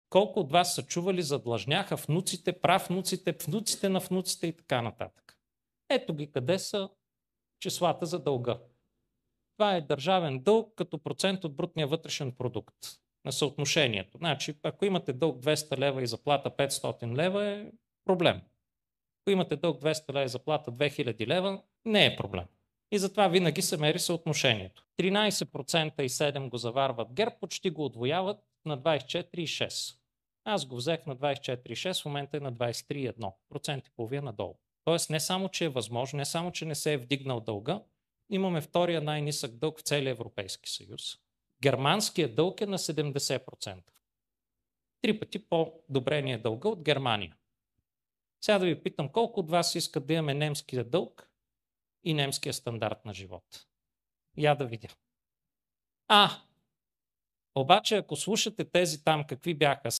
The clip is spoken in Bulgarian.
Колко от вас са чували за длъжняха внуците, правнуците, внуците на внуците и така нататък? Ето ги къде са числата за дълга. Това е държавен дълг като процент от брутния вътрешен продукт на съотношението. Значи, ако имате дълг 200 лева и заплата 500 лева е проблем. Ако имате дълг 200 лева и заплата 2000 лева, не е проблем. И затова винаги се мери съотношението. 13% и 7 го заварват ГЕРБ, почти го отвояват на 24,6. Аз го взех на 24,6, в момента е на 23,1. Процент и половина надолу. Тоест не само, че е възможно, не само, че не се е вдигнал дълга, имаме втория най-нисък дълг в целия Европейски съюз. Германският дълг е на 70%. 3 пъти по-добре ни е дълга от Германия. Сега да ви питам, колко от вас искат да имаме немския дълг и немския стандарт на живот? Я да видя. Обаче ако слушате тези там какви бяха